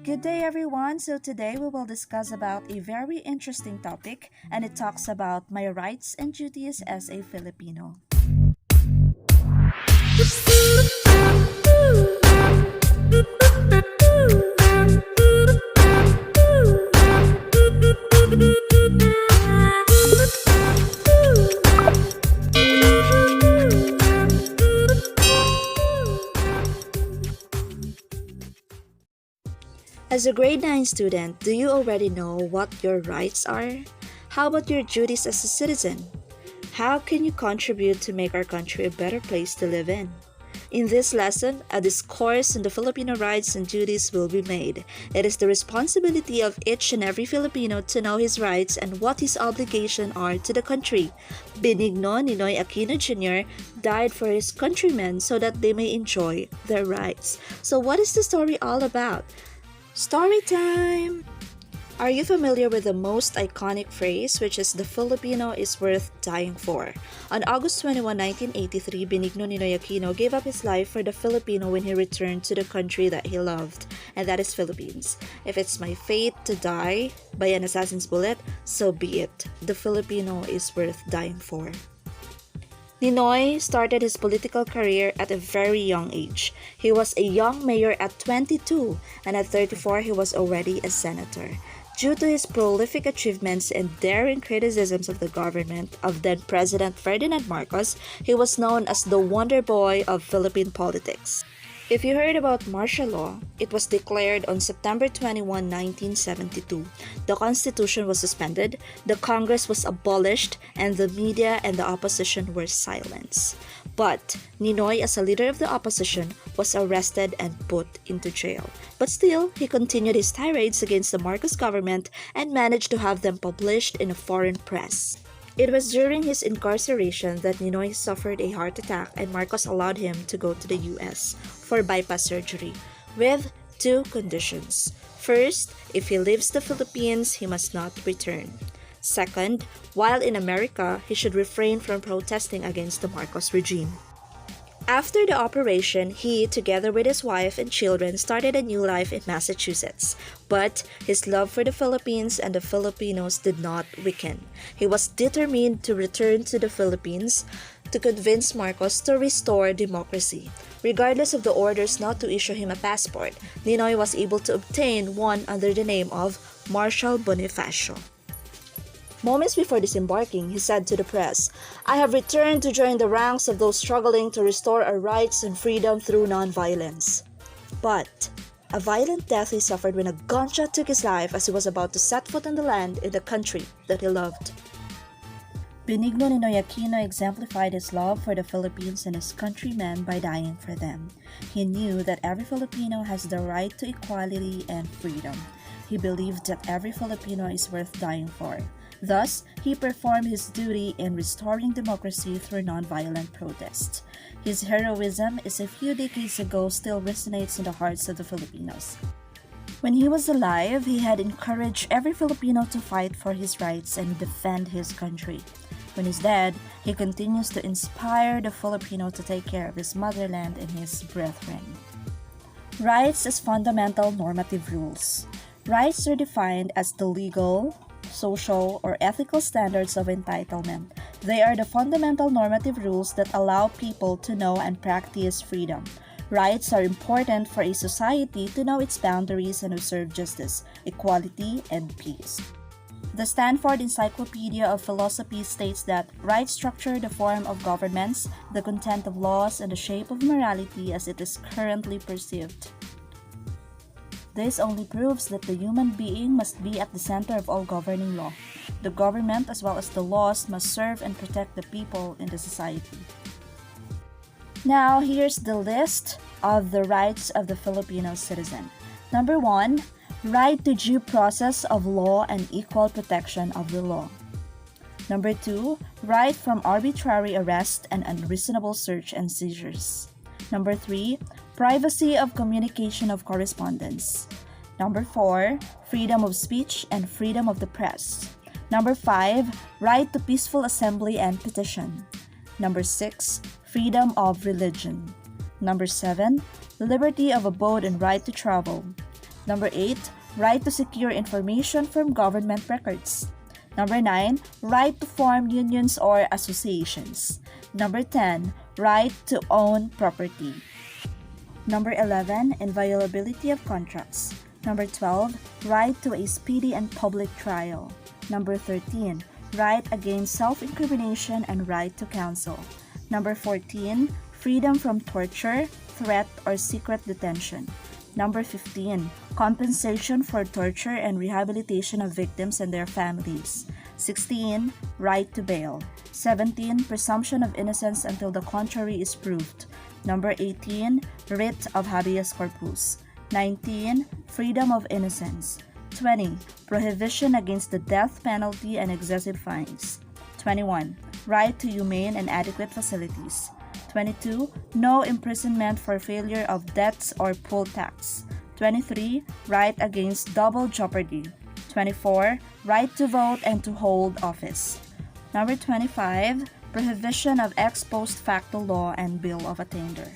Good day everyone. So today we will discuss about a very interesting topic and it talks about my rights and duties as a Filipino. As a grade 9 student, do you already know what your rights are? How about your duties as a citizen? How can you contribute to make our country a better place to live in? In this lesson, a discourse on the Filipino rights and duties will be made. It is the responsibility of each and every Filipino to know his rights and what his obligations are to the country. Benigno, Ninoy Aquino Jr. died for his countrymen so that they may enjoy their rights. So what is the story all about? Story time! Are you familiar with the most iconic phrase, which is the Filipino is worth dying for? On August 21, 1983, Benigno Ninoy Aquino gave up his life for the Filipino when he returned to the country that he loved, and that is Philippines. If it's my fate to die by an assassin's bullet, so be it. The Filipino is worth dying for. Ninoy started his political career at a very young age. He was a young mayor at 22, and at 34 he was already a senator. Due to his prolific achievements and daring criticisms of the government of then President Ferdinand Marcos, he was known as the Wonder Boy of Philippine politics. If you heard about martial law, it was declared on September 21, 1972. The Constitution was suspended, the Congress was abolished, and the media and the opposition were silenced. But Ninoy, as a leader of the opposition, was arrested and put into jail. But still, he continued his tirades against the Marcos government and managed to have them published in a foreign press. It was during his incarceration that Ninoy suffered a heart attack and Marcos allowed him to go to the US for bypass surgery with two conditions. First, if he leaves the Philippines, he must not return. Second, while in America, he should refrain from protesting against the Marcos regime. After the operation, he, together with his wife and children, started a new life in Massachusetts. But his love for the Philippines and the Filipinos did not weaken. He was determined to return to the Philippines to convince Marcos to restore democracy. Regardless of the orders not to issue him a passport, Ninoy was able to obtain one under the name of Marshal Bonifacio. Moments before disembarking, he said to the press, "I have returned to join the ranks of those struggling to restore our rights and freedom through nonviolence." But a violent death he suffered when a gunshot took his life as he was about to set foot on the land in the country that he loved. Benigno Ninoy Aquino exemplified his love for the Philippines and his countrymen by dying for them. He knew that every Filipino has the right to equality and freedom. He believed that every Filipino is worth dying for. Thus, he performed his duty in restoring democracy through nonviolent protest. His heroism is a few decades ago still resonates in the hearts of the Filipinos. When he was alive, he had encouraged every Filipino to fight for his rights and defend his country. When he's dead, he continues to inspire the Filipino to take care of his motherland and his brethren. Rights as fundamental normative rules. Rights are defined as the legal, social, or ethical standards of entitlement. They are the fundamental normative rules that allow people to know and practice freedom. Rights are important for a society to know its boundaries and observe justice, equality, and peace. The Stanford Encyclopedia of Philosophy states that rights structure the form of governments, the content of laws, and the shape of morality as it is currently perceived. This only proves that the human being must be at the center of all governing law. The government as well as the laws must serve and protect the people in the society. Now, here's the list of the rights of the Filipino citizen. Number 1, right to due process of law and equal protection of the law. Number 2, right from arbitrary arrest and unreasonable search and seizures. Number 3, privacy of communication of correspondence. Number 4, freedom of speech and freedom of the press. Number 5, right to peaceful assembly and petition. Number 6, freedom of religion. Number 7, liberty of abode and right to travel. Number 8, right to secure information from government records. Number 9, right to form unions or associations. Number 10, right to own property. Number 11, inviolability of contracts. Number 12, right to a speedy and public trial. Number 13, right against self-incrimination and right to counsel. Number 14, freedom from torture, threat, or secret detention. Number 15, compensation for torture and rehabilitation of victims and their families. 16, right to bail. 17, presumption of innocence until the contrary is proved. Number 18, writ of habeas corpus. 19, freedom of innocence. 20, prohibition against the death penalty and excessive fines. 21, right to humane and adequate facilities. 22, no imprisonment for failure of debts or poll tax. 23, right against double jeopardy. 24, right to vote and to hold office. Number 25, prohibition of ex post facto law and bill of attainder.